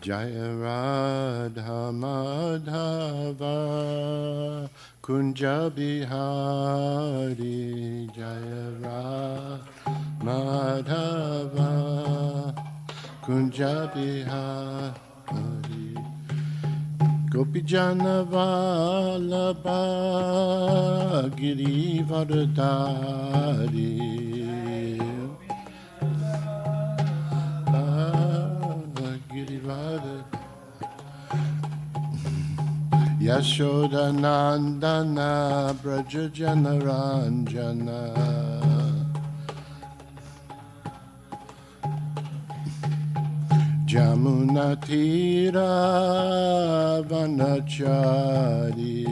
Jaya Radha Madhava Kunja Bihari Jaya Radha Madhava Kunja Bihari Gopijana Vallabha Girivardhari Yashoda Nandana Braja Janaranjana Jamuna Tira Vanachari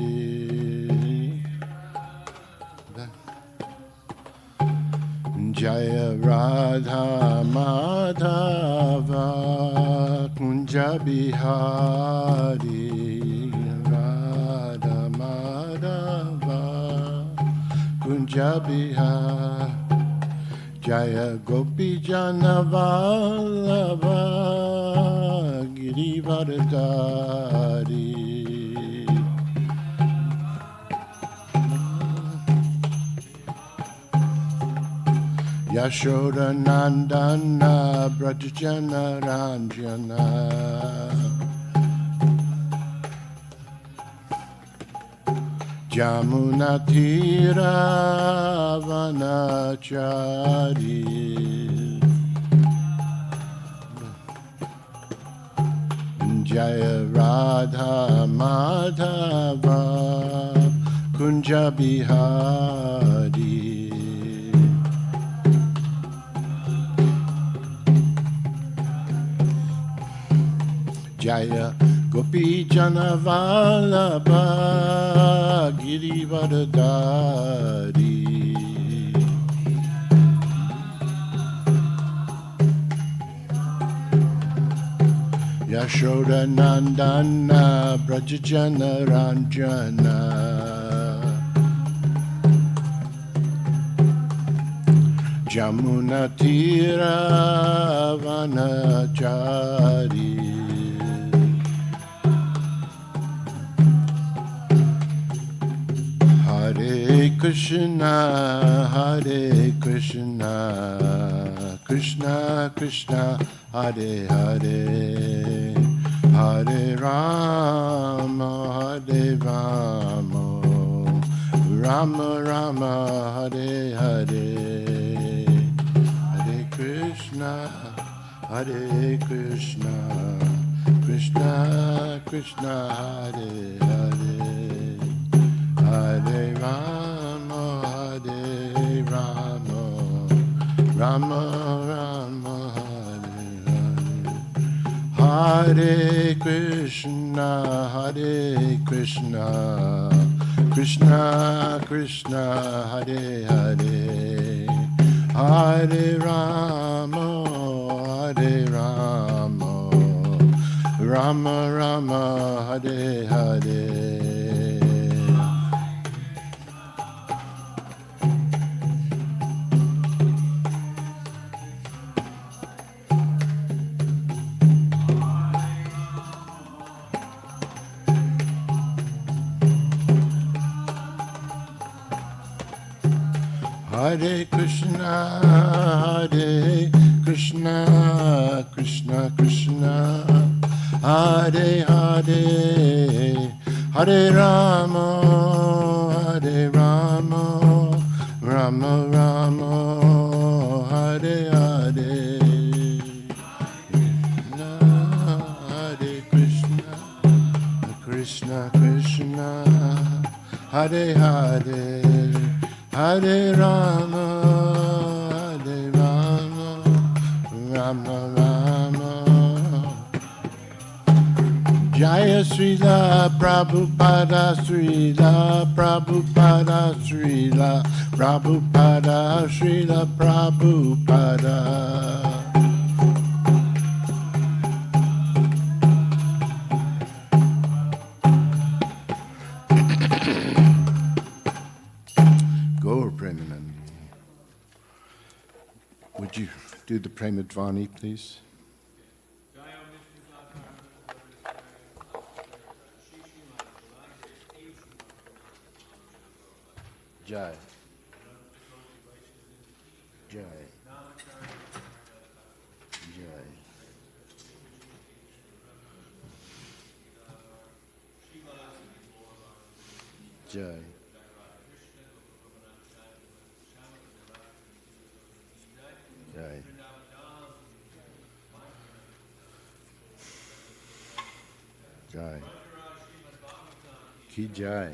Jaya Radha Madhava Kunja Bihari Radha Madhava Kunja Bihari Jaya Gopi Jana Vallabha Girivardhari Yashoda Nandana Brajajana Ranjana Jamuna Tira Vanachari Jaya Radha Madhava Kunja Bihari Jaya Gopi Jana Vallabha Girivardhari Yashoda Nandana Brajajana Ranjana Jamuna Tira Vanachari Hare Krishna, Krishna Krishna, Hare Hare, Hare Rama, Hare Rama, Rama Rama, Hare Hare, Hare Krishna, Krishna Krishna, Hare Hare. Hare Rama, Rama Rama, Hare Krishna, Krishna Krishna, Hare Hare, Hare Rama, Rama Rama, Hare Hare. Hare Krishna, Krishna Krishna, Hare Hare, Hare Rama, Rama Rama, Hare Hare, Hare Krishna, Krishna Krishna, Hare Hare, Hare Rama, Rama Rama. Jaya Srila Prabhupada, Srila Prabhupada, Srila Prabhupada, Srila Prabhupada. Would you do the Premadvani, please? Jai. Jai. Jai. Jai. Jai. Jai. Ki Jai.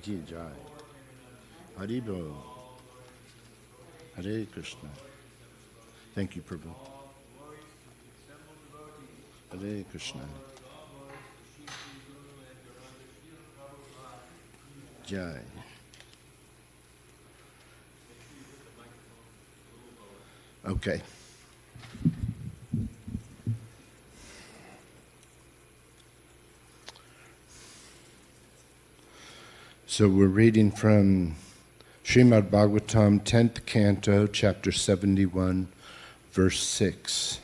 Ji Jai. Haribo. Hare Krishna. Thank you, Prabhu. Hare Krishna. Jai. Okay. So we're reading from Srimad Bhagavatam, 10th Canto, Chapter 71, Verse 6.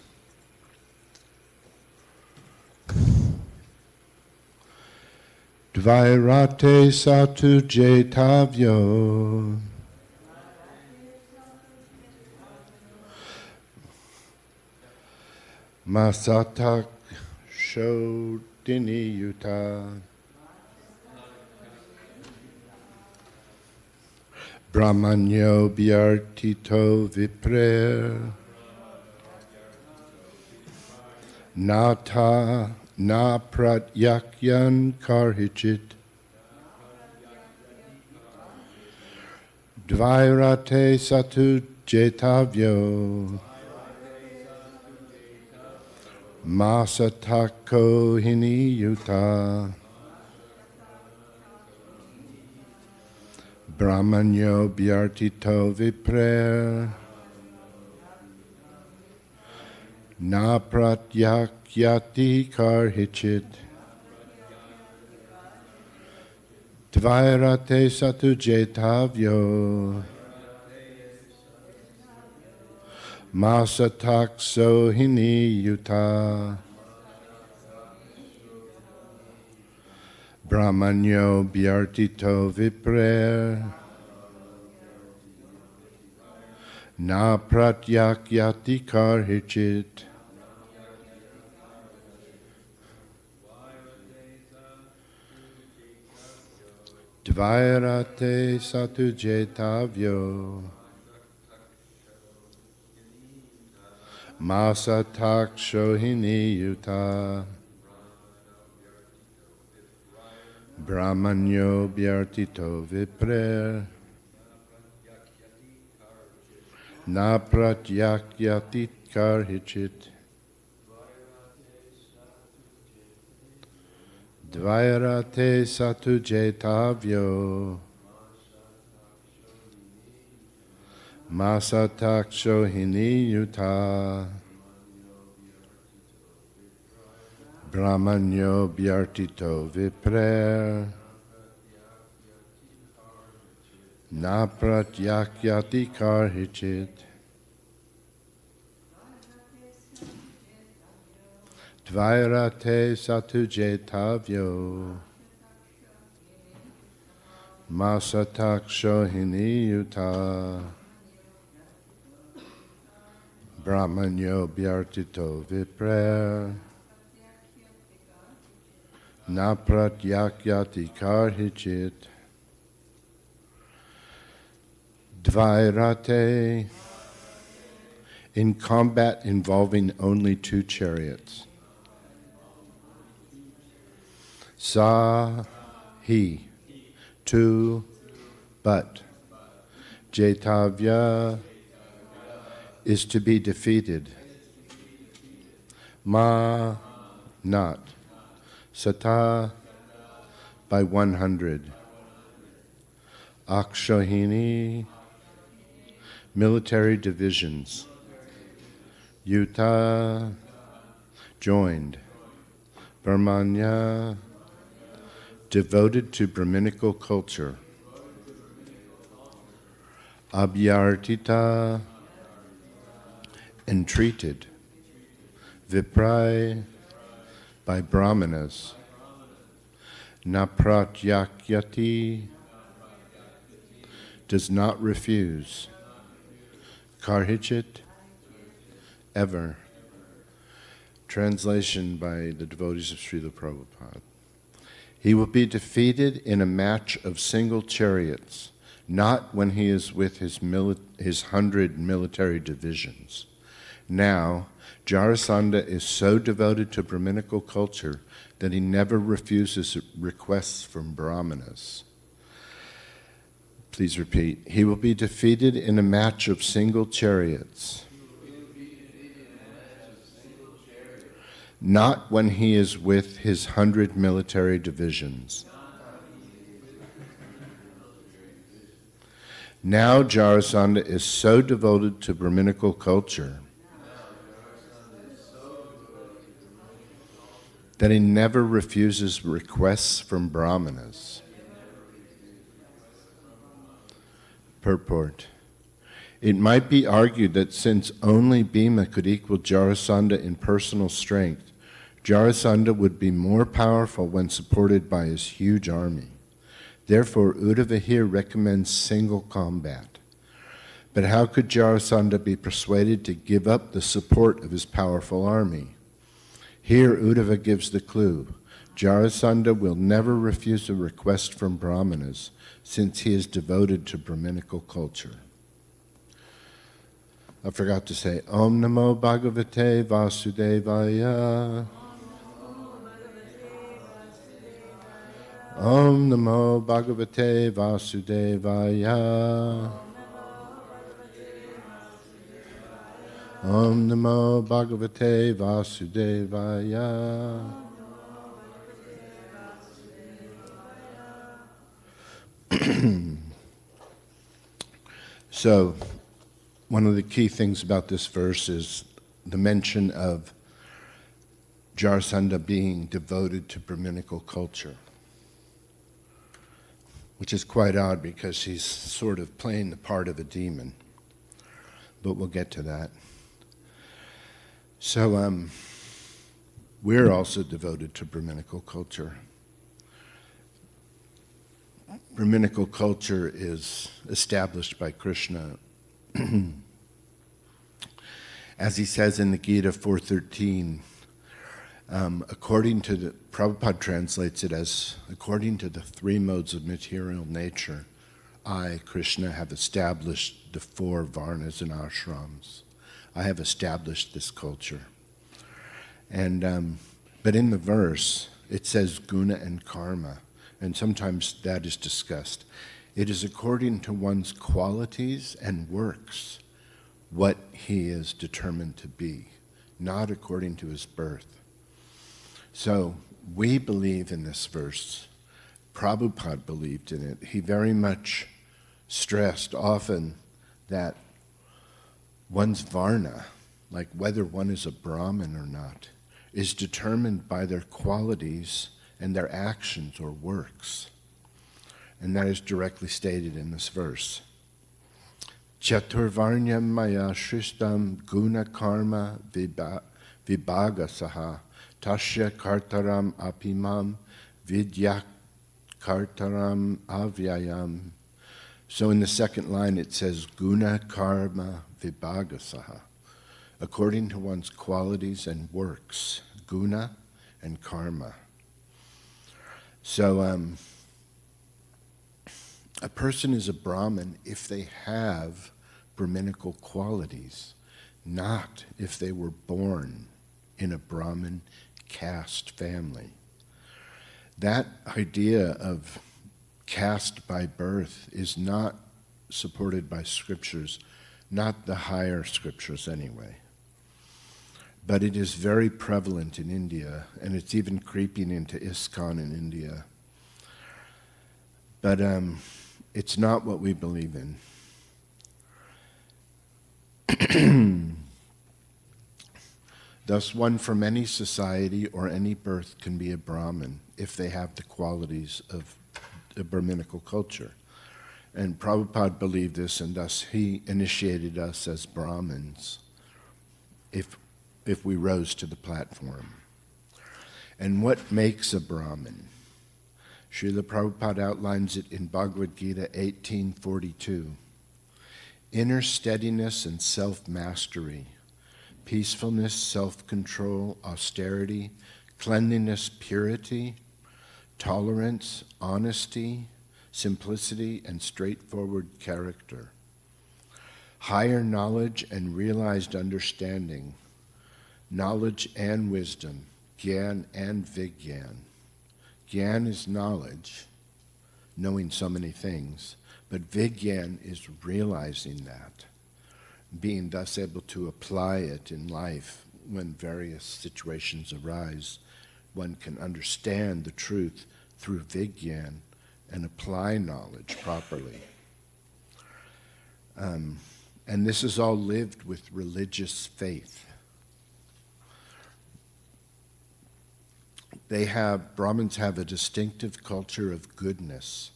Dvairate satu jetavyo masatak shodini yuta brahmanyo biartito viprer nata na pratyakyan karhichit dvairate satu jetavyo masatako hini yuta brahmanyo biartito viprer na pratyakyati karhichit dvairate satu jetavyo masatakso hini yuta brahmanyo biartito viprer na pratyakyati karhichit dvairate satu jetavyo masatak shohini yuta brahmanyo biartito viprer na pratyakyati karhichit dvairate satu jetavyo masatak shohini yuta brahmanyo biartito viprer na pratyakyati karhichit dvairate satu jetavyo masatak shohini yuta brahmanyo biartito viprer na pratyakyati karhichit dvairate in combat involving only two chariots. Sa he two but jetavya is to be defeated. Ma not sata by 100. Akshohini military divisions. Yuta joined. Brahmanya devoted to Brahminical culture. Abhyartita entreated. Viprai by Brahmanas. Napratyakyati does not refuse Karhichit ever. Translation by the devotees of Srila Prabhupada. He will be defeated in a match of single chariots, not when he is with his 100 military divisions. Now, Jarasandha is so devoted to Brahminical culture that he never refuses requests from Brahmanas. Please repeat. He will be defeated in a match of single chariots, not when he is with his 100 military divisions. Now Jarasandha is so devoted to Brahminical culture that he never refuses requests from Brahmanas. Purport. It might be argued that since only Bhima could equal Jarasandha in personal strength, Jarasandha would be more powerful when supported by his huge army. Therefore, Uddhava here recommends single combat. But how could Jarasandha be persuaded to give up the support of his powerful army? Here, Uddhava gives the clue. Jarasandha will never refuse a request from Brahmanas, since he is devoted to Brahminical culture. I forgot to say, Om Namo Bhagavate Vasudevaya. Om Namo Bhagavate Vasudevaya. Om Namo Bhagavate Vasudevaya. So, one of the key things about this verse is the mention of Jarasandha being devoted to Brahminical culture, which is quite odd because he's sort of playing the part of a demon, but we'll get to that. So we're also devoted to Brahminical culture. Brahminical culture is established by Krishna. As he says in the Gita 4.13, according to the, Prabhupada translates it as, according to the three modes of material nature, I, Krishna, have established the 4 varnas and ashrams. I have established this culture. And but in the verse, it says guna and karma, and sometimes that is discussed. It is according to one's qualities and works what he is determined to be, not according to his birth. So we believe in this verse. Prabhupada believed in it. He very much stressed often that one's varna, like whether one is a Brahmin or not, is determined by their qualities and their actions or works. And that is directly stated in this verse. Chaturvarnyam maya shristam guna karma vibhagasaha tasya kartaram apimam vidyak kartaram avyayam. So in the second line it says guna karma vibhagasaha, according to one's qualities and works, guna and karma. So a person is a Brahmin if they have Brahminical qualities, not if they were born in a Brahmin caste family. That idea of caste by birth is not supported by scriptures, not the higher scriptures anyway. But it is very prevalent in India, and it's even creeping into ISKCON in India. But it's not what we believe in. Thus, one from any society or any birth can be a Brahmin if they have the qualities of the Brahminical culture. And Prabhupada believed this, and thus he initiated us as Brahmins if we rose to the platform. And what makes a Brahmin? Srila Prabhupada outlines it in Bhagavad Gita 18:42. Inner steadiness and self-mastery, peacefulness, self-control, austerity, cleanliness, purity, tolerance, honesty, simplicity, and straightforward character. Higher knowledge and realized understanding, knowledge and wisdom, Gyan and Vigyan. Gyan is knowledge, knowing so many things, but Vigyan is realizing that, being thus able to apply it in life when various situations arise. One can understand the truth through Vigyan and apply knowledge properly. And this is all lived with religious faith. Brahmins have a distinctive culture of goodness,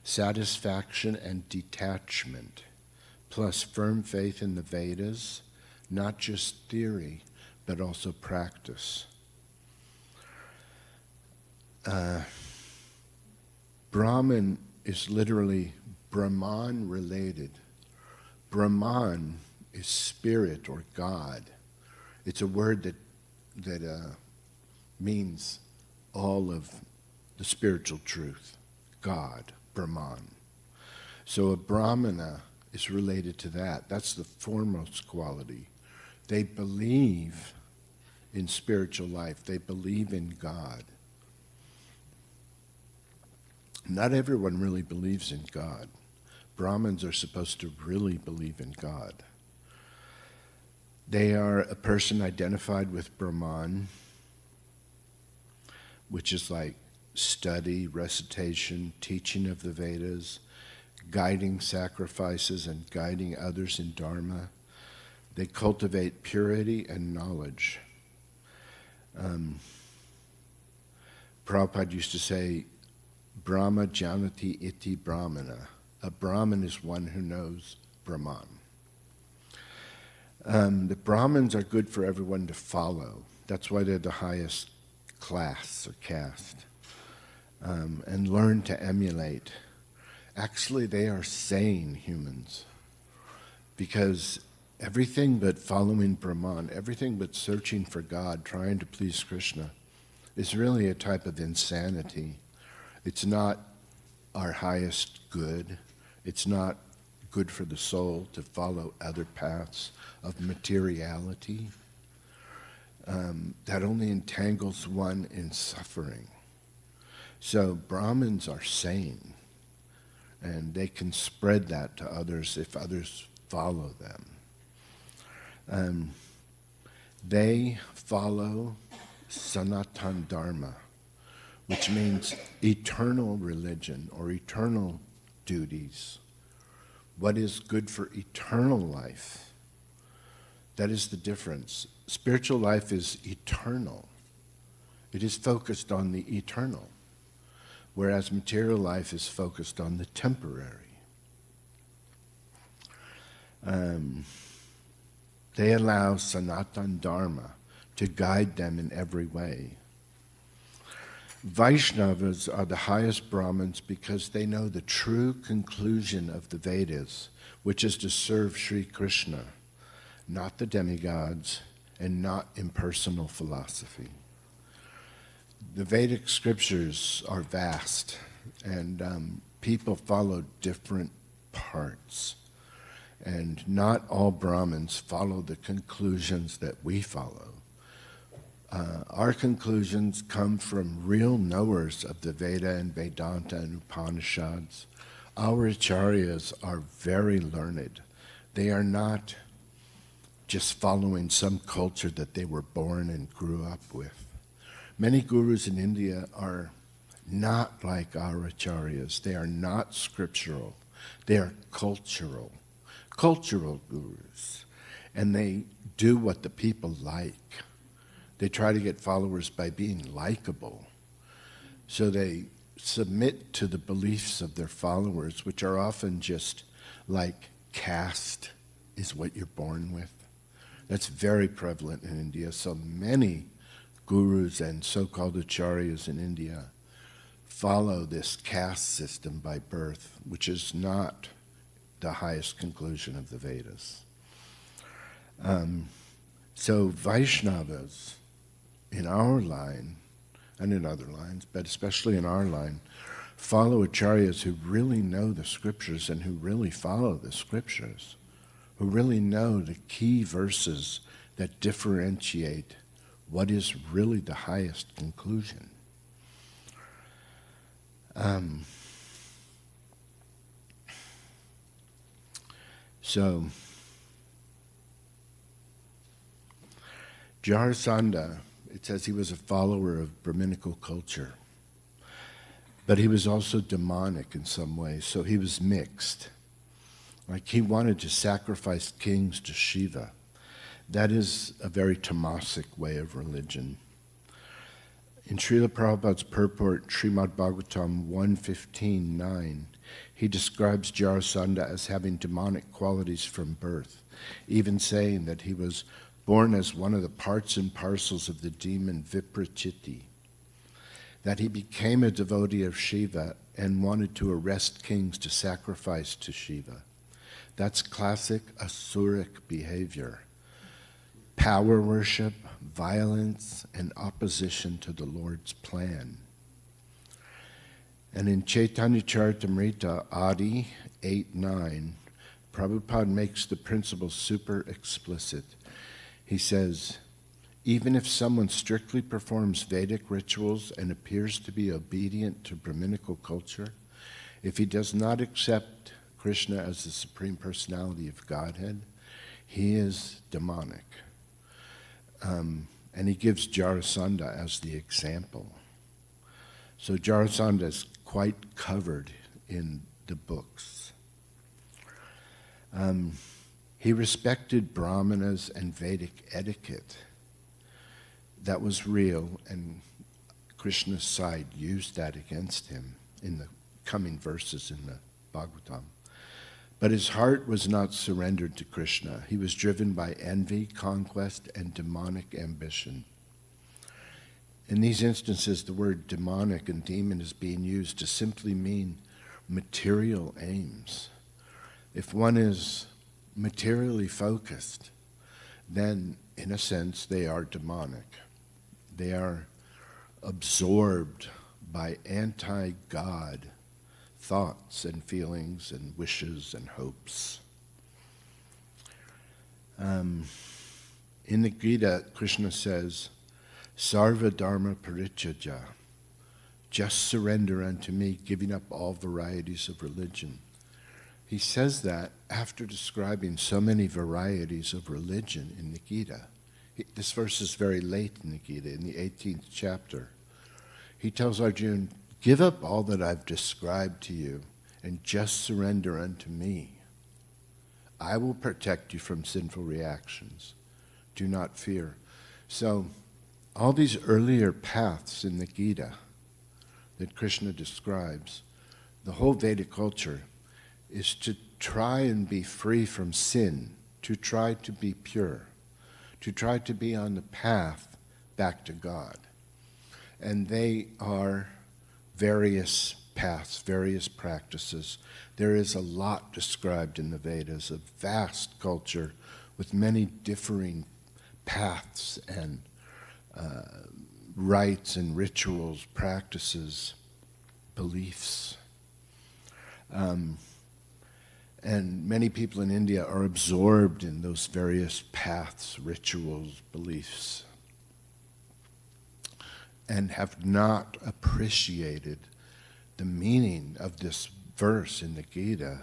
satisfaction and detachment, plus firm faith in the Vedas, not just theory, but also practice. Brahman is literally Brahman related. Brahman is spirit or God. It's a word that means all of the spiritual truth, God, Brahman. So a Brahmana is related to that. That's the foremost quality. They believe in spiritual life. They believe in God. Not everyone really believes in God. Brahmins are supposed to really believe in God. They are a person identified with Brahman, which is like study, recitation, teaching of the Vedas, guiding sacrifices and guiding others in Dharma. They cultivate purity and knowledge. Prabhupada used to say, Brahma janati iti brahmana. A Brahmin is one who knows Brahman. The Brahmins are good for everyone to follow. That's why they're the highest class or caste, and learn to emulate. Actually, they are sane humans, because everything but following Brahman, everything but searching for God, trying to please Krishna, is really a type of insanity. It's not our highest good. It's not good for the soul to follow other paths of materiality. That only entangles one in suffering. So Brahmins are sane, and they can spread that to others if others follow them. They follow Sanatan Dharma, which means eternal religion or eternal duties. What is good for eternal life? That is the difference. Spiritual life is eternal. It is focused on the eternal, whereas material life is focused on the temporary. They allow Sanatan Dharma to guide them in every way. Vaishnavas are the highest Brahmins because they know the true conclusion of the Vedas, which is to serve Sri Krishna, not the demigods, and not impersonal philosophy. The Vedic scriptures are vast, and people follow different parts. And not all Brahmins follow the conclusions that we follow. Our conclusions come from real knowers of the Veda and Vedanta and Upanishads. Our acharyas are very learned. They are not just following some culture that they were born and grew up with. Many gurus in India are not like our acharyas. They are not scriptural. They are cultural gurus. And they do what the people like. They try to get followers by being likable. So they submit to the beliefs of their followers, which are often just like caste is what you're born with. That's very prevalent in India. So many gurus and so-called acharyas in India follow this caste system by birth, which is not the highest conclusion of the Vedas. So Vaishnavas in our line, and in other lines, but especially in our line, follow acharyas who really know the scriptures and who really follow the scriptures, who really know the key verses that differentiate what is really the highest conclusion. So, Jarasandha, it says he was a follower of Brahminical culture, but he was also demonic in some ways, so he was mixed. Like he wanted to sacrifice kings to Shiva. That is a very tamasic way of religion. In Srila Prabhupada's purport, Srimad Bhagavatam 1.15.9, he describes Jarasandha as having demonic qualities from birth, even saying that he was born as one of the parts and parcels of the demon Viprachiti, that he became a devotee of Shiva and wanted to arrest kings to sacrifice to Shiva. That's classic asuric behavior. Power worship, violence, and opposition to the Lord's plan. And in Chaitanya Charitamrita, Adi 8.9, Prabhupada makes the principle super explicit. He says, even if someone strictly performs Vedic rituals and appears to be obedient to Brahminical culture, if he does not accept Krishna as the Supreme Personality of Godhead, he is demonic. And he gives Jarasandha as the example. So Jarasandha is quite covered in the books. He respected brahmanas and Vedic etiquette. That was real, and Krishna's side used that against him in the coming verses in the Bhagavatam. But his heart was not surrendered to Krishna. He was driven by envy, conquest, and demonic ambition. In these instances, the word demonic and demon is being used to simply mean material aims. If one is materially focused, then, in a sense, they are demonic. They are absorbed by anti-God thoughts and feelings and wishes and hopes. In the Gita, Krishna says, Sarva Dharma Parichaja, just surrender unto me, giving up all varieties of religion. He says that after describing so many varieties of religion in the Gita. This verse is very late in the Gita, in the 18th chapter. He tells Arjuna, give up all that I've described to you and just surrender unto me. I will protect you from sinful reactions. Do not fear. So, all these earlier paths in the Gita that Krishna describes, the whole Vedic culture is to try and be free from sin, to try to be pure, to try to be on the path back to God. And they are various paths, various practices. There is a lot described in the Vedas, a vast culture with many differing paths and rites and rituals, practices, beliefs. And many people in India are absorbed in those various paths, rituals, beliefs, and have not appreciated the meaning of this verse in the Gita,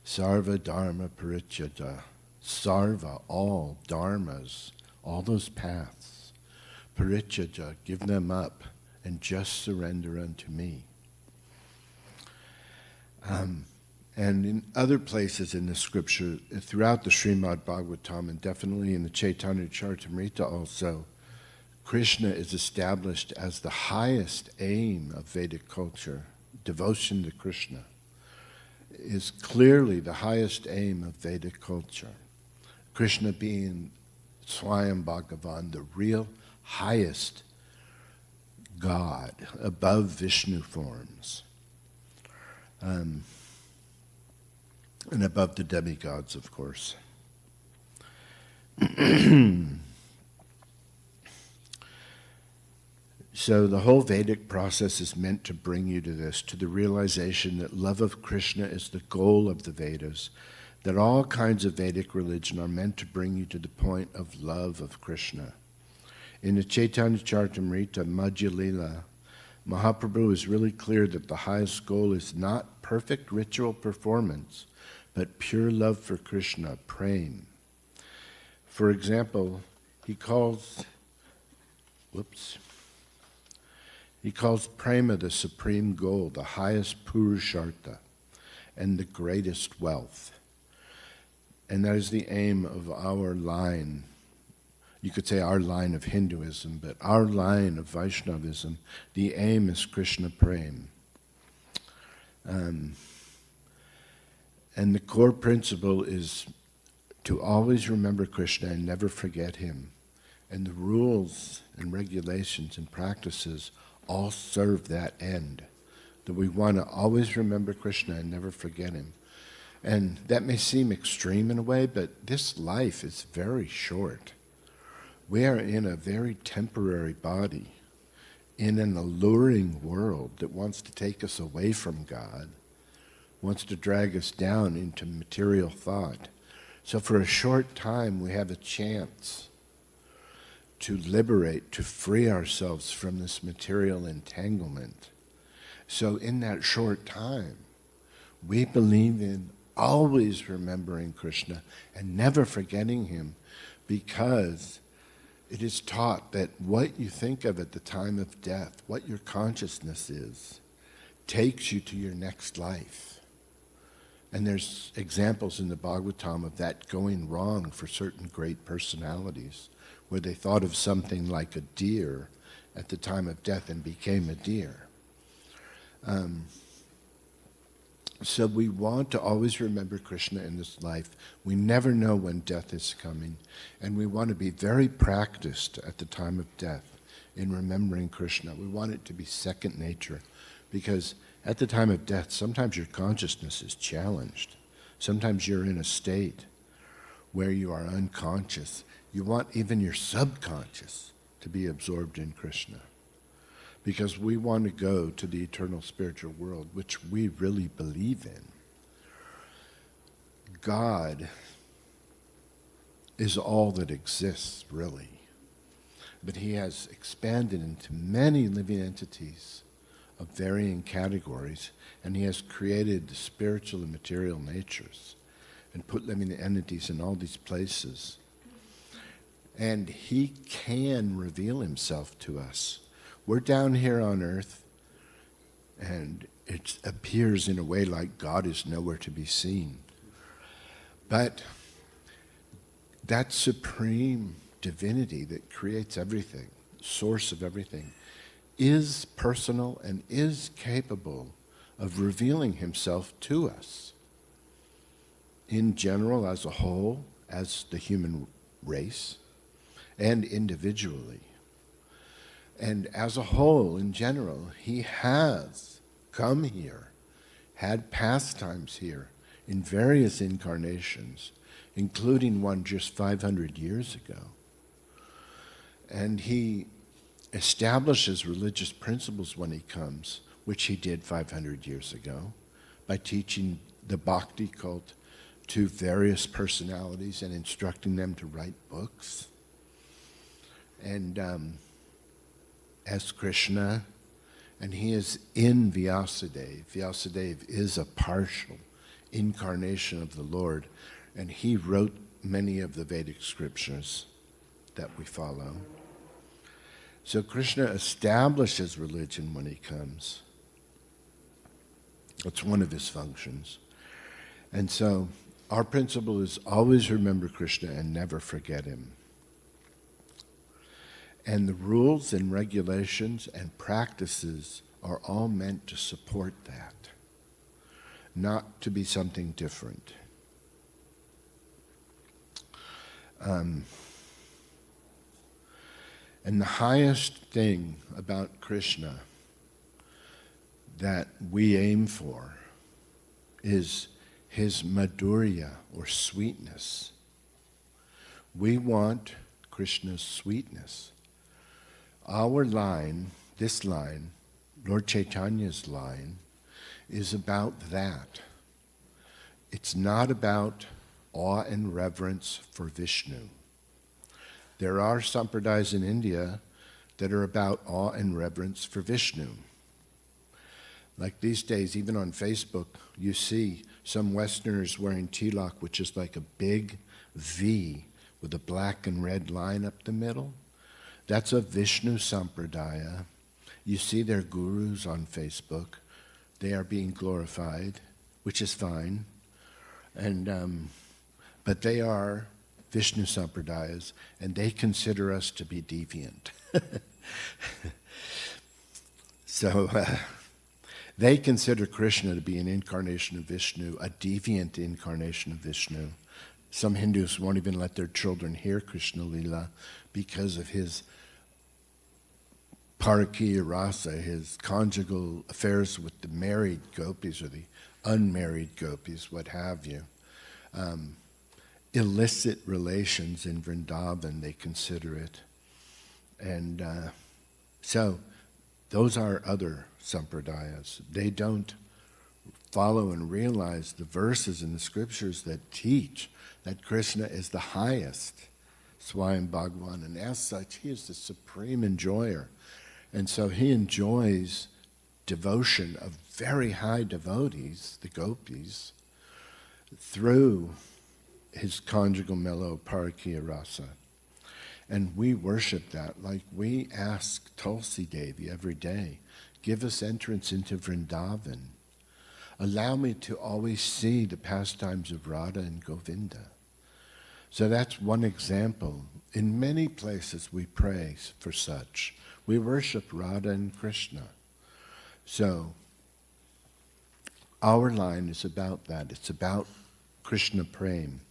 Sarva Dharma Parichada, Sarva, all dharmas, all those paths, Parichada, give them up and just surrender unto me. And in other places in the scripture, throughout the Srimad Bhagavatam, and definitely in the Chaitanya Charitamrita also, Krishna is established as the highest aim of Vedic culture. Devotion to Krishna is clearly the highest aim of Vedic culture. Krishna being Swayam Bhagavan, the real highest God, above Vishnu forms, and above the demigods, of course. So the whole Vedic process is meant to bring you to this, to the realization that love of Krishna is the goal of the Vedas, that all kinds of Vedic religion are meant to bring you to the point of love of Krishna. In the Chaitanya Charitamrita, Madhya Lila, Mahaprabhu is really clear that the highest goal is not perfect ritual performance, but pure love for Krishna, prema. For example, he calls prema the supreme goal, the highest purushartha, and the greatest wealth. And that is the aim of our line. You could say our line of Hinduism, but our line of Vaishnavism, the aim is Krishna prema. And the core principle is to always remember Krishna and never forget him. And the rules and regulations and practices all serve that end, that we want to always remember Krishna and never forget him. And that may seem extreme in a way, but this life is very short. We are in a very temporary body, in an alluring world that wants to take us away from God, wants to drag us down into material thought. So for a short time, we have a chance to liberate, to free ourselves from this material entanglement. So in that short time, we believe in always remembering Krishna and never forgetting him, because it is taught that what you think of at the time of death, what your consciousness is, takes you to your next life. And there's examples in the Bhagavatam of that going wrong for certain great personalities, where they thought of something like a deer at the time of death and became a deer. So we want to always remember Krishna in this life. We never know when death is coming, and we want to be very practiced at the time of death in remembering Krishna. We want it to be second nature, because at the time of death, sometimes your consciousness is challenged. Sometimes you're in a state where you are unconscious. You want even your subconscious to be absorbed in Krishna, because we want to go to the eternal spiritual world, which we really believe in. God is all that exists, really. But he has expanded into many living entities of varying categories, and he has created the spiritual and material natures and put living entities in all these places. And he can reveal himself to us. We're down here on earth, and it appears in a way like God is nowhere to be seen. But that supreme divinity that creates everything, source of everything, is personal and is capable of revealing himself to us. In general, as a whole, as the human race, and individually. And as a whole, in general, he has come here, had pastimes here in various incarnations, including one just 500 years ago. And he establishes religious principles when he comes, which he did 500 years ago, by teaching the bhakti cult to various personalities and instructing them to write books. And as Krishna, and he is in Vyasadeva. Vyasadeva is a partial incarnation of the Lord, and he wrote many of the Vedic scriptures that we follow. So Krishna establishes religion when he comes. That's one of his functions. And so our principle is always remember Krishna and never forget him. And the rules and regulations and practices are all meant to support that, not to be something different. And the highest thing about Krishna that we aim for is his madhurya, or sweetness. We want Krishna's sweetness. Our line, this line, Lord Chaitanya's line, is about that. It's not about awe and reverence for Vishnu. There are sampradayas in India that are about awe and reverence for Vishnu. Like these days, even on Facebook, you see some Westerners wearing tilak, which is like a big V with a black and red line up the middle. That's a Vishnu sampradaya. You see their gurus on Facebook. They are being glorified, which is fine. But they are Vishnu sampradayas, and they consider us to be deviant. So they consider Krishna to be an incarnation of Vishnu, a deviant incarnation of Vishnu. Some Hindus won't even let their children hear Krishna Lila because of his parakiya rasa, his conjugal affairs with the married gopis or the unmarried gopis, what have you. Illicit relations in Vrindavan, they consider it. And so those are other sampradayas. They don't follow and realize the verses in the scriptures that teach that Krishna is the highest Swayam Bhagavan, and as such, he is the supreme enjoyer. And so he enjoys devotion of very high devotees, the gopis, through his conjugal mellow parakiya rasa. And we worship that, like we ask Tulsi Devi every day, give us entrance into Vrindavan. Allow me to always see the pastimes of Radha and Govinda. So that's one example. In many places we pray for such. We worship Radha and Krishna. So our line is about that. It's about Krishna Prem.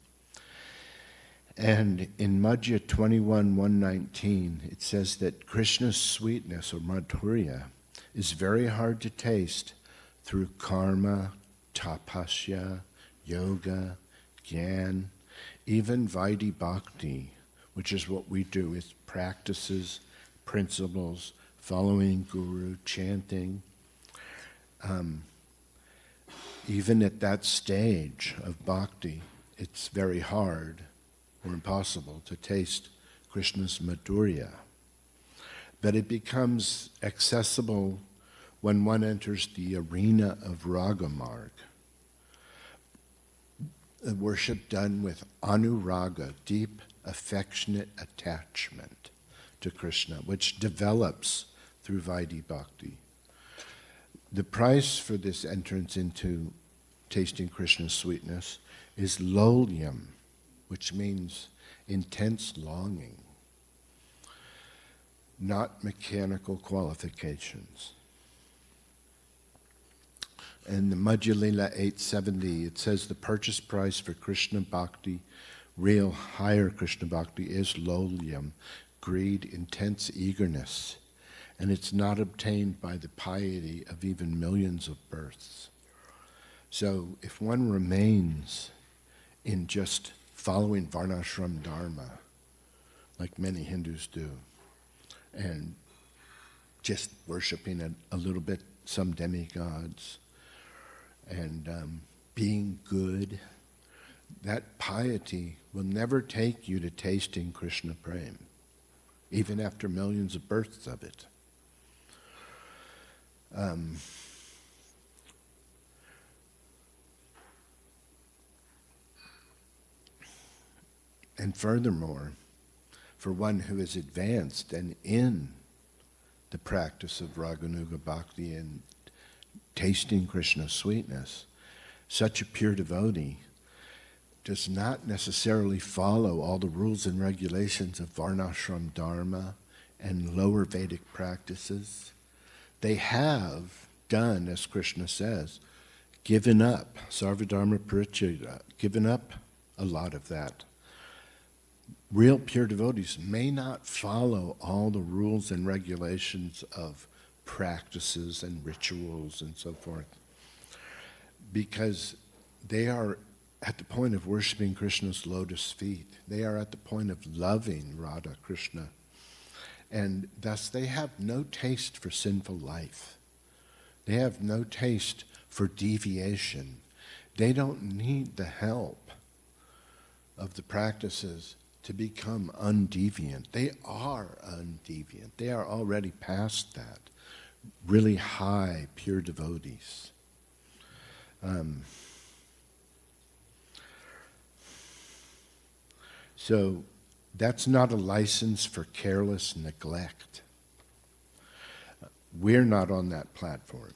And in Madhya 21:119, it says that Krishna's sweetness, or madhurya, is very hard to taste through karma, tapasya, yoga, jnana, even Vaidhi Bhakti, which is what we do, is practices, principles, following guru, chanting. Even at that stage of bhakti, it's very hard or impossible to taste Krishna's madhurya. But it becomes accessible when one enters the arena of Ragamarg. A worship done with anuraga, deep, affectionate attachment to Krishna, which develops through Vaidhi Bhakti. The price for this entrance into tasting Krishna's sweetness is lolyam, which means intense longing, not mechanical qualifications. In the Madhya Lila 870, it says the purchase price for Krishna Bhakti, real higher Krishna Bhakti, is lolyam, greed, intense eagerness, and it's not obtained by the piety of even millions of births. So if one remains in just following varnashram dharma, like many Hindus do, and just worshiping a little bit some demigods, and being good, that piety will never take you to tasting Krishna Prem, even after millions of births of it. And furthermore, for one who is advanced and in the practice of Raganuga Bhakti and tasting Krishna's sweetness, such a pure devotee does not necessarily follow all the rules and regulations of Varnashram Dharma and lower Vedic practices. They have done, as Krishna says, given up, Sarvadharma Parityaya, given up a lot of that. real pure devotees may not follow all the rules and regulations of practices and rituals and so forth, because they are at the point of worshiping Krishna's lotus feet. They are at the point of loving Radha Krishna. And thus they have no taste for sinful life. They have no taste for deviation. They don't need the help of the practices to become undeviant. They are undeviant. They are already past that. Really high, pure devotees. So that's not a license for careless neglect. We're not on that platform.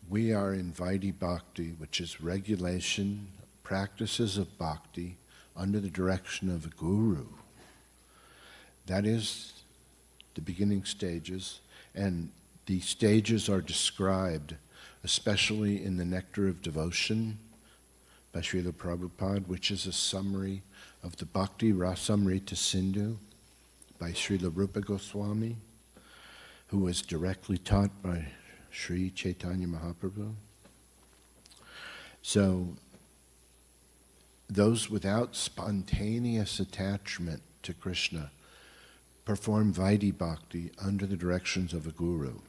We are in Vaidhi Bhakti, which is regulation, practices of bhakti under the direction of a guru. That is the beginning stages, and the stages are described, especially in the Nectar of Devotion by Srila Prabhupada, which is a summary of the Bhakti Rasamrita Sindhu by Srila Rupa Goswami, who was directly taught by Sri Chaitanya Mahaprabhu. So those without spontaneous attachment to Krishna perform Vaidhi Bhakti under the directions of a guru,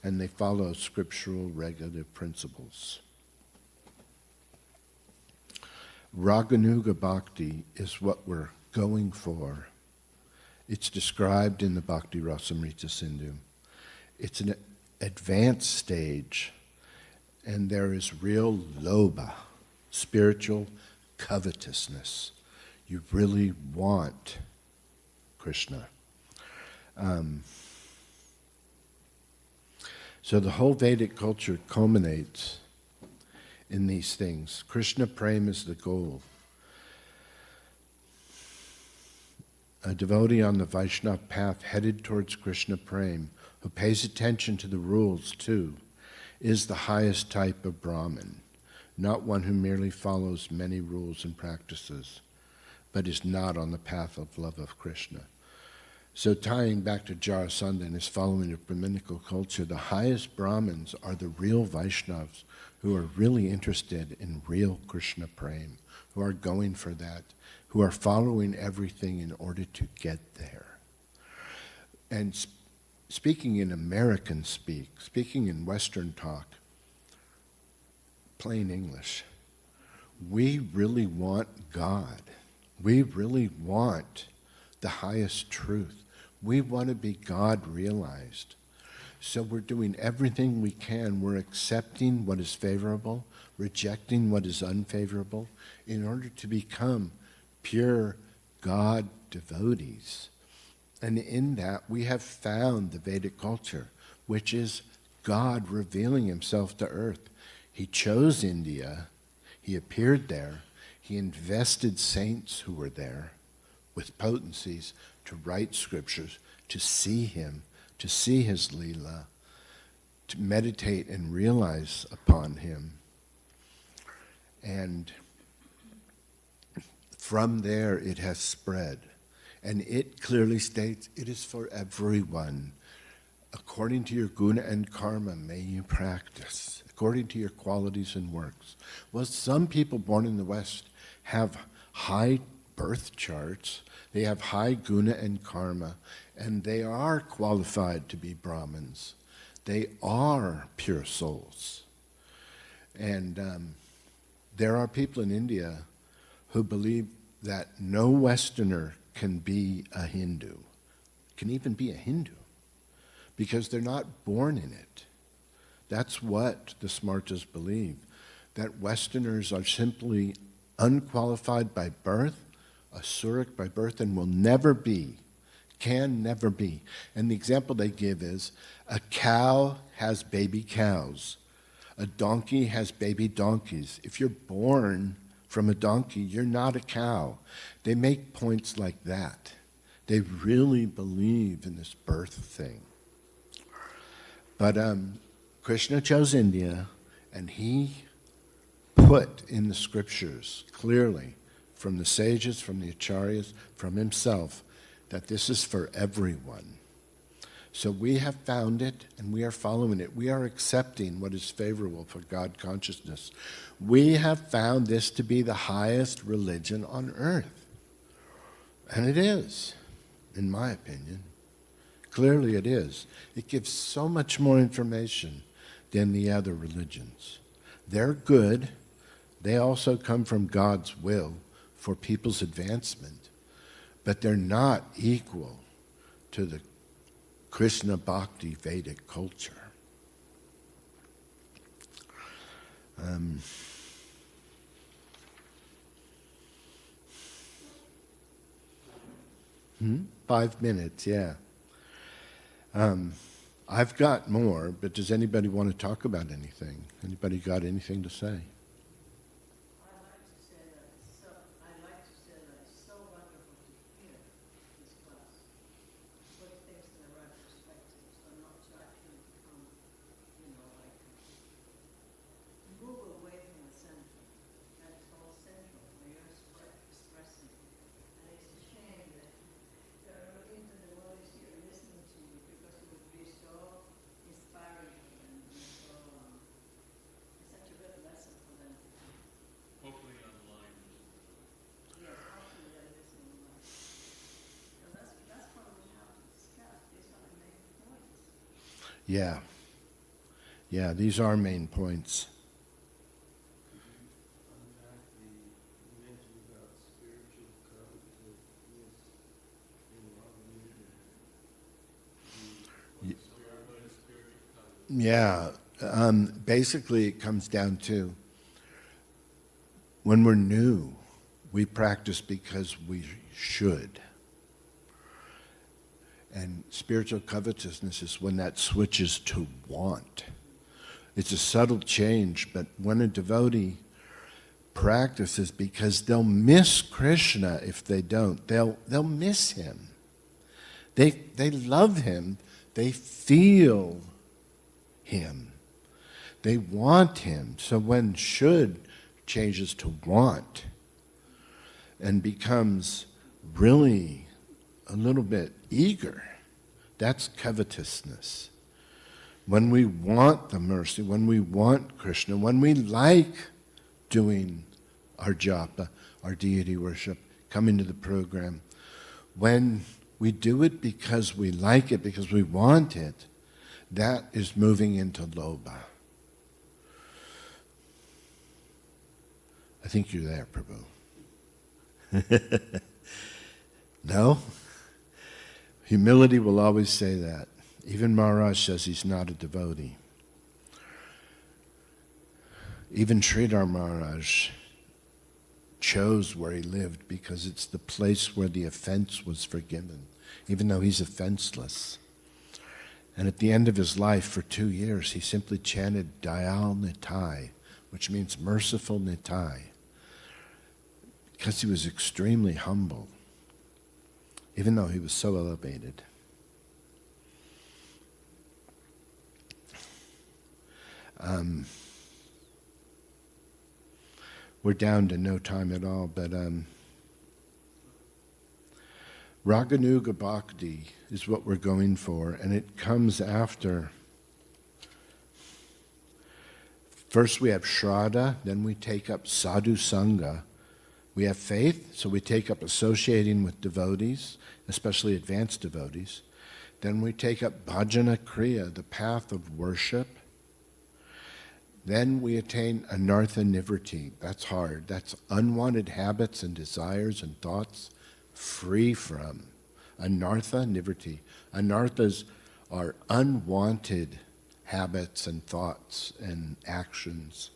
and they follow scriptural regulative principles. Raganuga Bhakti is what we're going for. It's described in the Bhakti Rasamrita Sindhu. It's an advanced stage, and there is real lobha, spiritual covetousness. You really want Krishna. So the whole Vedic culture culminates in these things. Krishna Prema is the goal. A devotee on the Vaishnava path headed towards Krishna Prema, who pays attention to the rules too, is the highest type of Brahmin, not one who merely follows many rules and practices, but is not on the path of love of Krishna. So tying back to Jarasandha and his following of Brahminical culture, the highest Brahmins are the real Vaishnavas who are really interested in real Krishna Prema, who are going for that, who are following everything in order to get there. And speaking in American speaking in Western talk, plain English, we really want God. We really want the highest truth. We want to be God realized. So we're doing everything we can. We're accepting what is favorable, rejecting what is unfavorable, in order to become pure God devotees. And in that, we have found the Vedic culture, which is God revealing himself to earth. He chose India. He appeared there. He invested saints who were there with potencies to write scriptures, to see him, to see his Leela, to meditate and realize upon him. And from there it has spread. And it clearly states it is for everyone. According to your guna and karma, may you practice. According to your qualities and works. Well, some people born in the West have high birth charts. They have high guna and karma, and they are qualified to be Brahmins. They are pure souls. And there are people in India who believe that no Westerner can be a Hindu, can even be a Hindu, because they're not born in it. That's what the Smartas believe, that Westerners are simply unqualified by birth, asuric by birth, and will never be, can never be. And the example they give is, a cow has baby cows. A donkey has baby donkeys. If you're born from a donkey, you're not a cow. They make points like that. They really believe in this birth thing. But Krishna chose India, and he put in the scriptures clearly from the sages, from the acharyas, from himself, that this is for everyone. So we have found it, and we are following it. We are accepting what is favorable for God consciousness. We have found this to be the highest religion on earth. And it is, in my opinion. Clearly it is. It gives so much more information than the other religions. They're good. They also come from God's will for people's advancement. But they're not equal to the Krishna Bhakti Vedic culture. 5 minutes, yeah. I've got more, but does anybody want to talk about anything? Anybody got anything to say? Yeah. Yeah, these are main points. Yeah. Basically, it comes down to when we're new, we practice because we should. And spiritual covetousness is when that switches to want. It's a subtle change, but when a devotee practices, because they'll miss Krishna if they don't. They'll miss him. They love him. They feel him. They want him. So when should changes to want and becomes really a little bit eager, that's covetousness. When we want the mercy, when we want Krishna, when we like doing our japa, our deity worship, coming to the program, when we do it because we like it, because we want it, that is moving into lobha. I think you're there, Prabhu. No? Humility will always say that. Even Maharaj says he's not a devotee. Even Sridhar Maharaj chose where he lived because it's the place where the offense was forgiven, even though he's offenseless. And at the end of his life, for 2 years, he simply chanted Dayal Nitai, which means merciful Nitai, because he was extremely humble, even though he was so elevated. We're down to no time at all, but Raganuga Bhakti is what we're going for, and it comes after. First we have Shraddha, then we take up Sadhu Sangha. We have faith, so we take up associating with devotees, especially advanced devotees. Then we take up Bhajana Kriya, the path of worship. Then we attain Anartha Nivriti. That's hard. That's unwanted habits and desires and thoughts free from. Anartha Nivriti. Anarthas are unwanted habits and thoughts and actions.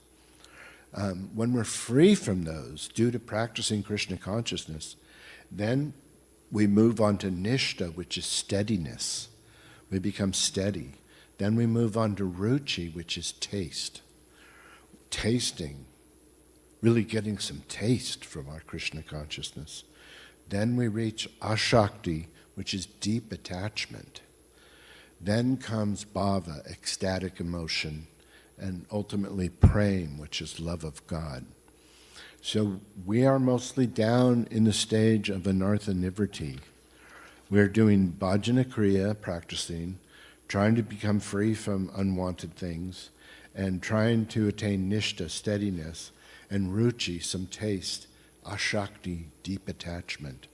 When we're free from those due to practicing Krishna consciousness, then we move on to Nishta, which is steadiness. We become steady. Then we move on to Ruchi, which is taste. Tasting, really getting some taste from our Krishna consciousness. Then we reach Ashakti, which is deep attachment. Then comes Bhava, ecstatic emotion, and ultimately Prem, which is love of God. So we are mostly down in the stage of anartha nivritti. We're doing bhajana kriya, practicing, trying to become free from unwanted things, and trying to attain nishta, steadiness, and ruchi, some taste, ashakti, deep attachment.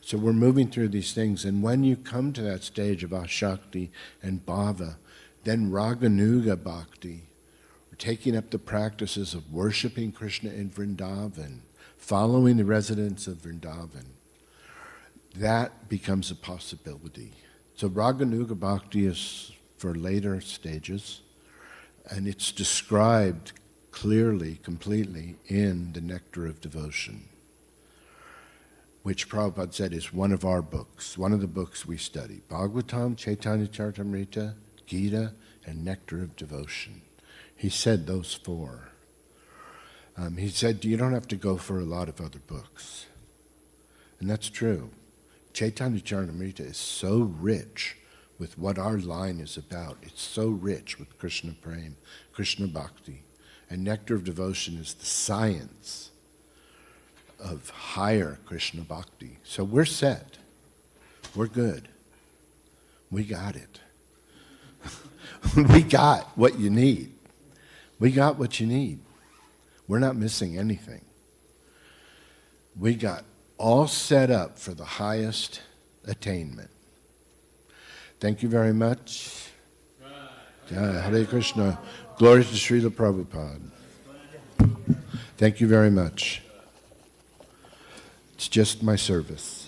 So we're moving through these things, and when you come to that stage of ashakti and bhava, then raganuga bhakti, taking up the practices of worshiping Krishna in Vrindavan, following the residents of Vrindavan, that becomes a possibility. So Raganuga Bhakti is for later stages, and it's described clearly, completely in the Nectar of Devotion, which Prabhupada said is one of our books, one of the books we study. Bhagavatam, Chaitanya Charitamrita, Gita, and Nectar of Devotion. He said those four. He said, you don't have to go for a lot of other books. And that's true. Chaitanya Charitamrita is so rich with what our line is about. It's so rich with Krishna Prem, Krishna Bhakti. And Nectar of Devotion is the science of higher Krishna Bhakti. So we're set. We're good. We got it. We got what you need. We got what you need. We're not missing anything. We got all set up for the highest attainment. Thank you very much. Hare Krishna. Glory to Srila Prabhupada. Thank you very much. It's just my service.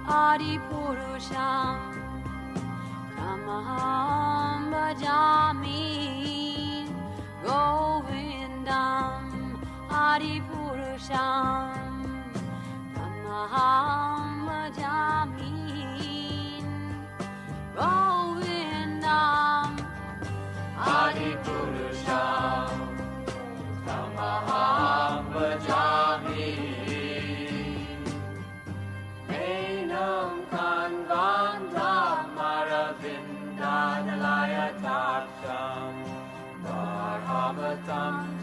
Adipurusham Tamaham Bhajami Govindam Adipurusham Tamaham Bhajami Govindam Adipurusham Tamaham Bhajami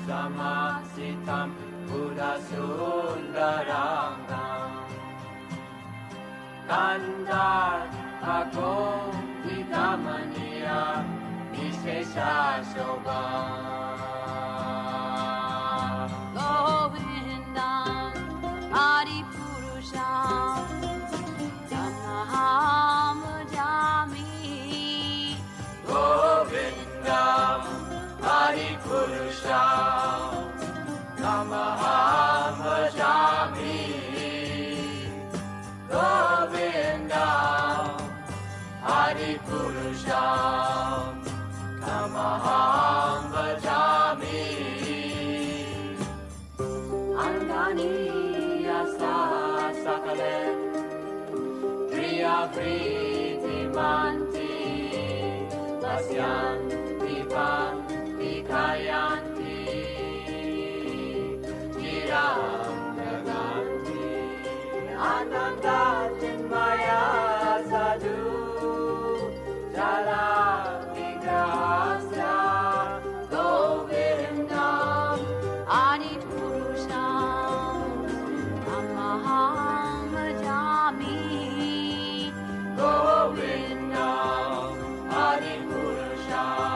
Samasitam Buddha Sundarangam Kandar Agom Vidamaniya Vishesha Shobham Govindam Adipurusham Tamaham Bhajami Govindam Adipurusham Tamaham Bhajami Govindam Adipurusham Tamaham Bhajami Angani Yasa Sakalen Priya Priti Manti Vasyan Vipan Vikayanti Chiram Naganti Ananda Chinmaya Sadhu Jala Vigrahasya Govindam Adipurusham Tamaham Bhajami Govindam Adipurusham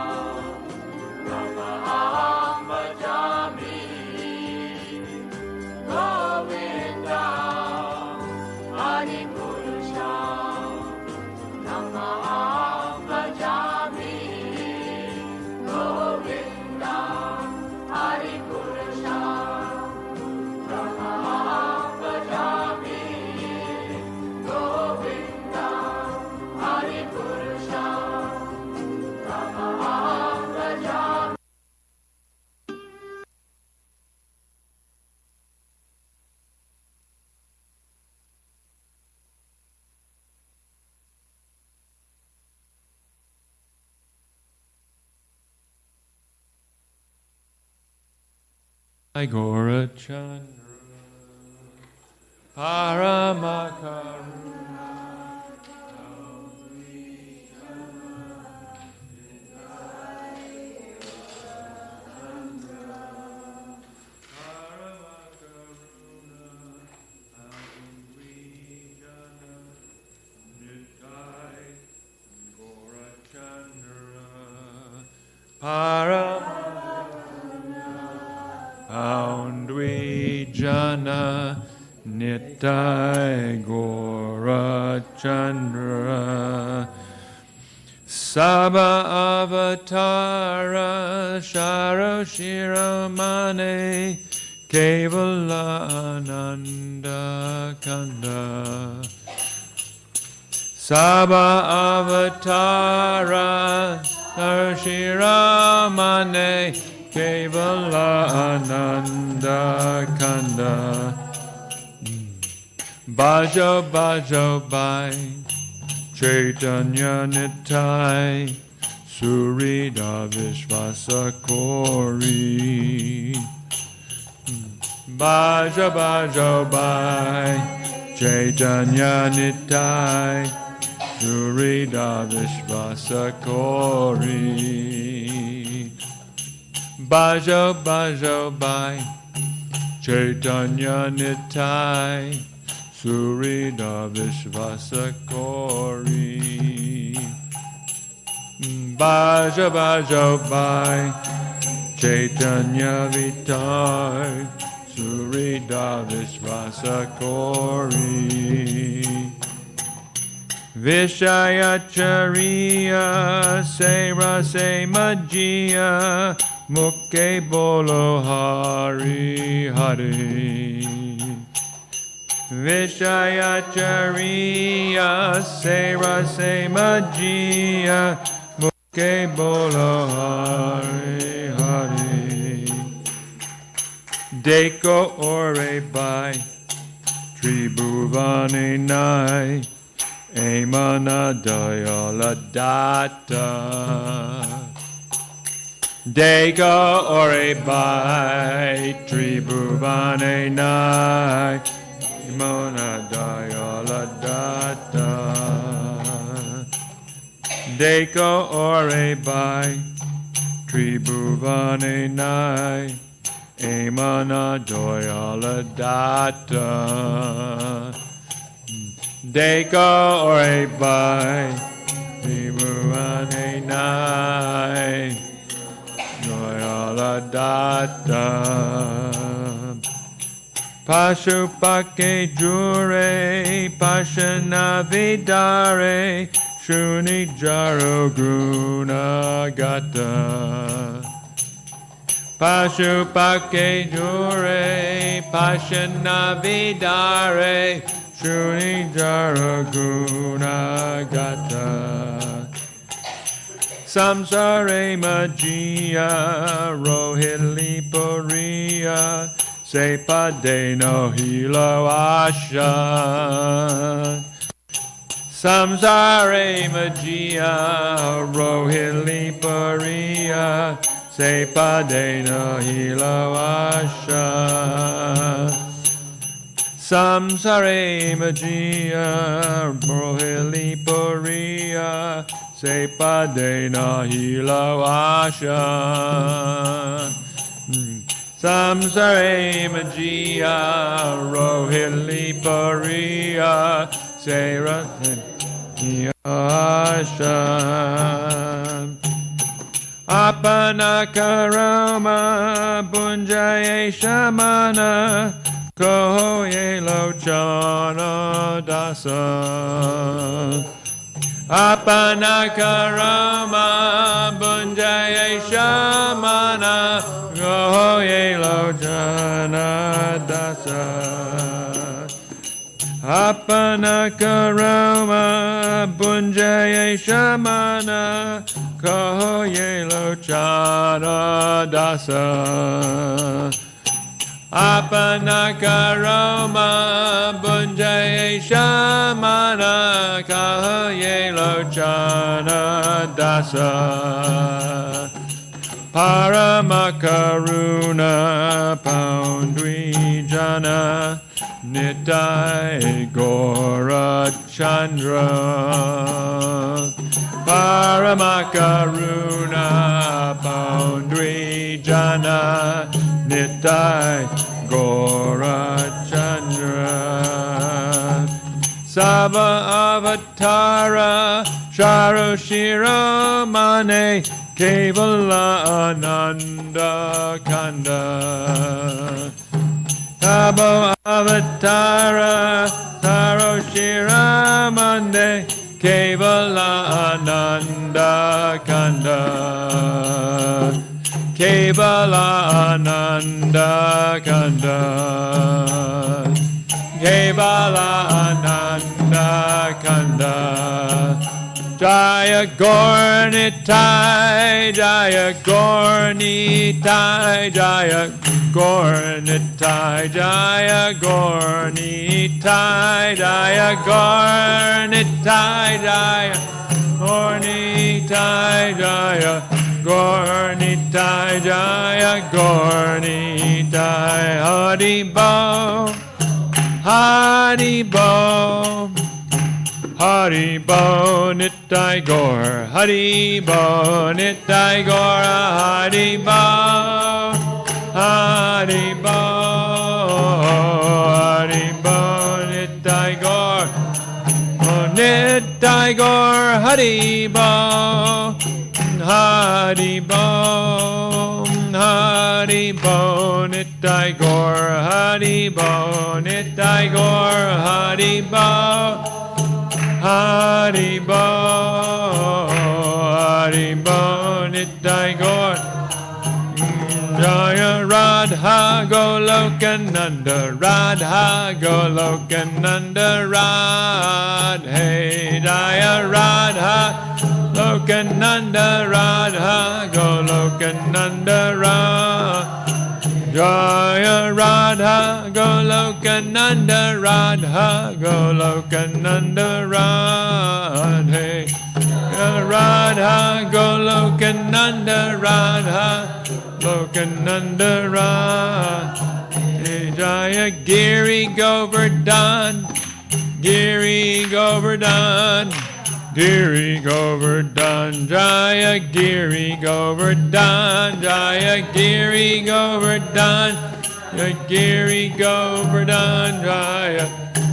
Gorachandra Paramakaruna Paramdvijana Nitai Gorachandra Sabha Avatara Sharo Shiramane Kevala Ananda Kanda Sabha Avatara Shiramane Kevala Ananda Kanda Bajo Bajo Bai Chaitanya Nitai Surida Vishvasa Kori Bajo Bajo Bai Chaitanya Nitai Surida Vishvasa Kori Bajo Bajo Bai Chaitanya Nitai Surida Vishvasa Kori Bajo Bajo Bai Chaitanya Vitai Surida Vishvasa Kori Vishayacharya Sera Se Majia Mukke Bolo Hari Hari Vishayacharya Sera Se Majia Mukke Bolo Hari Hari Deko Ore Bai Tribhuvane Nai Emana Dayala Datta Deka Ore Bai Tribhuvane Nai Emana Dayala Datta Deka Ore Bai Tribhuvane Nai Emana Dayala Datta Deka Ore Bai Tribhuvane Nai Dayala Datta Pashupake Jure Pashana Vidare Shuni Jaro Guna Gata Pashupake Jure Pashana Vidare Shuni Jaraguna Gata Samsare Majia Rohili Puriya Sepade no Hilo Asha Samsare Majia Rohili Puriya Sepade no Hilo Asha Samsare Majia Rohili Puriya Sepade no Hilo Asha Samsare Majia Rohili Puriya Sepade Asha Apana Karama Bunjaye Shamana Kohoye Lochana Dasa Apana Karama Bunjaye Shamana Kohoye Lochana Dasa Apana Karama Bunjaye Shamana Kohoye Lochana Dasa Apana Karama Bunjaye Shamana Kahaye Lochana Dasa Paramakaruna Paundwijana Nitai Gora Chandra Paramakaruna Paundwijana Nitai Gora Chandra Sava Avatara Sharoshira Mane Kevala Ananda Kanda Sava Avatara Sharoshira Mane Kevala Ananda Kanda Kevala Ananda Kanda Kevala Ananda Kanda Jaya Gornitai Jaya Gornitai Jaya Gornitai Jaya Gornitai Jaya Gornitai Jaya Gornitai Jaya Gornitai Jaya Gornitai Haribo Haribo Haribo Nitai Gaur Haribo Nitai Gaur Haribo Haribo Haribo Nitai Gaur Nitai Gaur Haribo Haribo Haribo Nitai Gaur Haribo Nitai Gaur Haribo Haribo Haribo Nitai Gaur Jaya Radha Golokananda Radha Golokananda Radhe Jaya Radha Lokananda Radha Golokananda Radha Jaya Radha Golokananda Radha Golokananda Radhe Radha Golokananda Radha Lokananda Radhe Jaya Giri Govardhan Giri Govardhan Giri Govardhan Jaya Giri Govardhan Jaya Giri Govardhan Jaya Giri Govardhan Jaya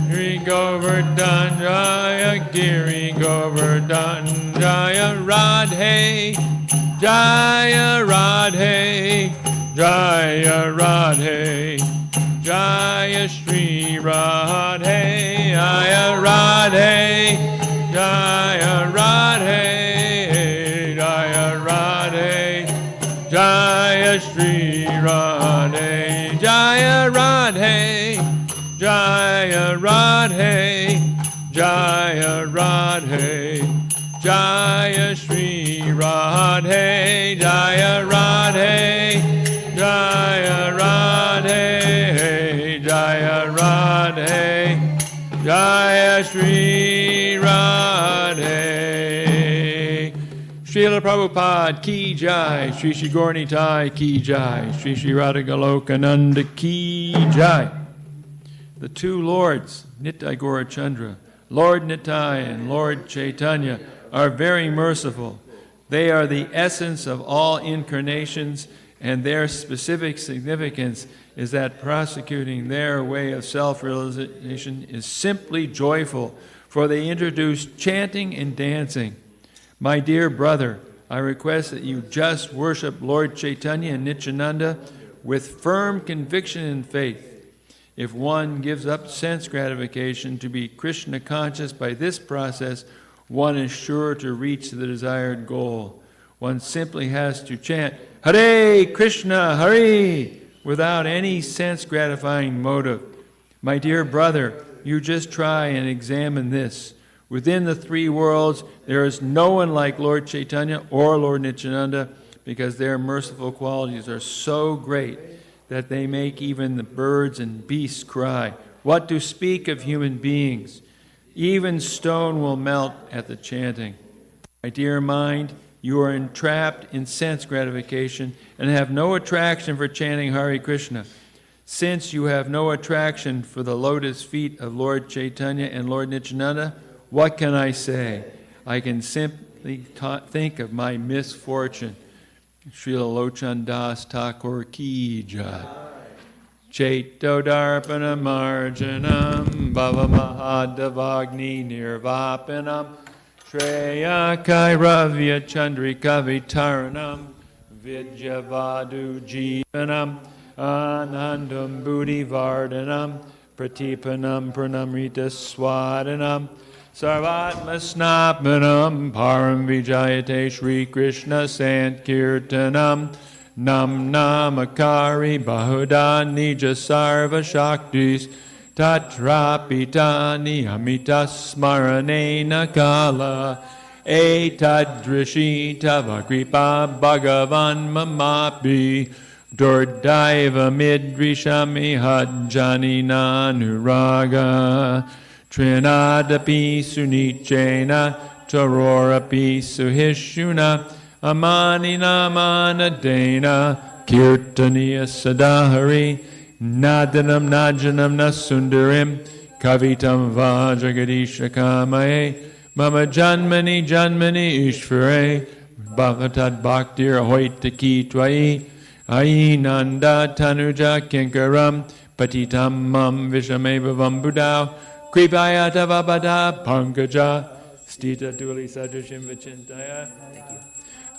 Giri Govardhan Jaya Giri Govardhan Jaya Radhe Jaya Radhe Jaya Radhe Jaya Shri Radhe Jaya Radhe Jaya Radhe Jaya Radhe Jaya Shri Radhe Jaya Radhe Jaya Radhe Jaya Radhe Jaya Shri Radhe Jaya Radhe Jaya Radhe Jaya Radhe Jaya Shri Radhe Srila Prabhupada Ki Jai Shri Shri Gornitai Ki Jai Shri Shri Radha Golokananda Ki Jai. The two lords, Nitai Gaurachandra, Lord Nitai and Lord Chaitanya, are very merciful. They are the essence of all incarnations, and their specific significance is that prosecuting their way of self-realization is simply joyful, for they introduce chanting and dancing. My dear brother, I request that you just worship Lord Chaitanya and Nityananda with firm conviction and faith. If one gives up sense gratification to be Krishna conscious by this process, one is sure to reach the desired goal. One simply has to chant, Hare Krishna, Hare, without any sense gratifying motive. My dear brother, you just try and examine this. Within the three worlds, there is no one like Lord Chaitanya or Lord Nityananda, because their merciful qualities are so great that they make even the birds and beasts cry. What to speak of human beings? Even stone will melt at the chanting. My dear mind, You are entrapped in sense gratification and have no attraction for chanting Hare Krishna. Since you have no attraction for the lotus feet of Lord Chaitanya and Lord Nityananda, what can I say? I can simply think of my misfortune. Srila Lochan Das Thakur Ki Jai. Chaito Darpana Marjanam Bhava Mahadavagni Nirvapanam Shreya Kairavya Chandrika Vitaranam Vidyavadu Jivanam Anandam Buddhi Vardhanam Pratipanam Pranamrita Swadanam Sarvatma Snapanam Param Vijayate Shri Krishna Sankirtanam Nam Namakari Bahuda Nija Sarva Shaktis Tatrapitani Amita Smaranena Kala Etadrishi Tavakripa Bhagavan Mamapi Durdaiva Midrishami Hajjani Nanuraga Trinadapi Sunichena Tarorapi Suhishuna Amani Namanadena Kirtaniya Sadahari Nadanam Najanam Nasundarim Kavitam Vajagadisha Kamae Mama Janmani Janmani Ishvare Bhavatad Bhaktir Hoitaki Twai Ainanda Tanuja Kinkaram Patitam Mam Vishamevavam Budao Kripayata Vabada Pankaja Stita Duli Sadrashim Vichintaya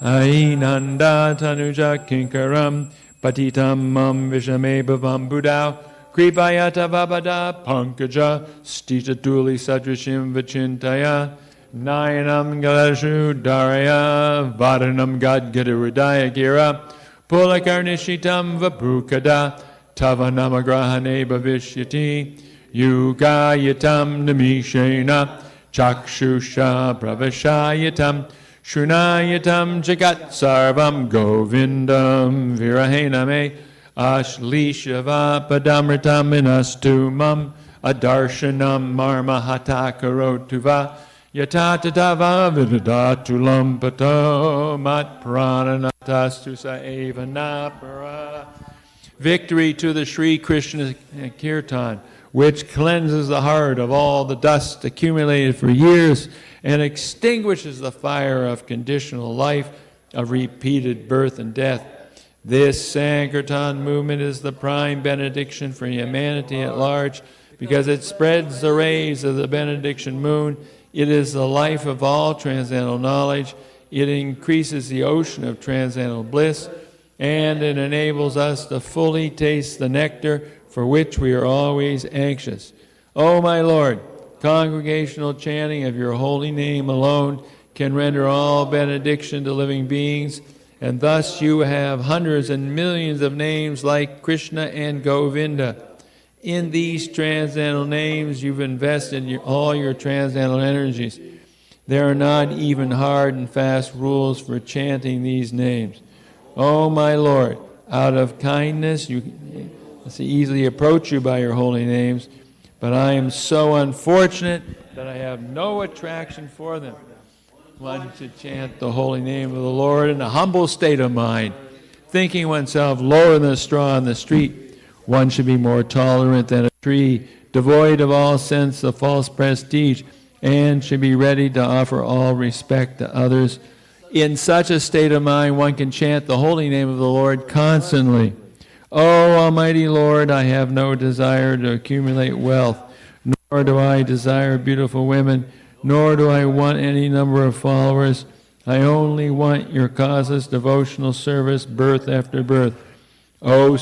Ainanda Tanuja Kinkaram Patitam Mam Vishamevavam Budao Kripayata Vabada Pankaja Stita Duli Sadrashim Vichintaya Nayanam Galashu Daraya Vadanam Gadgadurudaya Gira Pulakarnishitam Vaprukada Tavanamagrahane Bhavishyati Yugayatam Namishena Chakshusha Pravashayatam Shrunayatam Jagat Sarvam Govindam Virahename Ashlishava Padamritam Minastumam Adarshanam Marmahatakarotuva Yatatava Vidadatulam Pato Mat Prananatastu Saeva Napara. Victory to the Sri Krishna Kirtan, which cleanses the heart of all the dust accumulated for years and extinguishes the fire of conditional life, of repeated birth and death. This Sankirtan movement is the prime benediction for humanity at large because it spreads the rays of the benediction moon. It is the life of all transcendental knowledge. It increases the ocean of transcendental bliss, and it enables us to fully taste the nectar for which we are always anxious. O my Lord, congregational chanting of your holy name alone can render all benediction to living beings, and thus you have hundreds and millions of names like Krishna and Govinda. In these transcendental names, you've invested all your transcendental energies. There are not even hard and fast rules for chanting these names. O my Lord, out of kindness, you easily approach you by your holy names, but I am so unfortunate that I have no attraction for them. One should chant the holy name of the Lord in a humble state of mind, thinking oneself lower than a straw on the street. One should be more tolerant than a tree, devoid of all sense of false prestige, and should be ready to offer all respect to others. In such a state of mind, one can chant the holy name of the Lord constantly. O Almighty Lord, I have no desire to accumulate wealth, nor do I desire beautiful women, nor do I want any number of followers. I only want your causeless devotional service birth after birth. O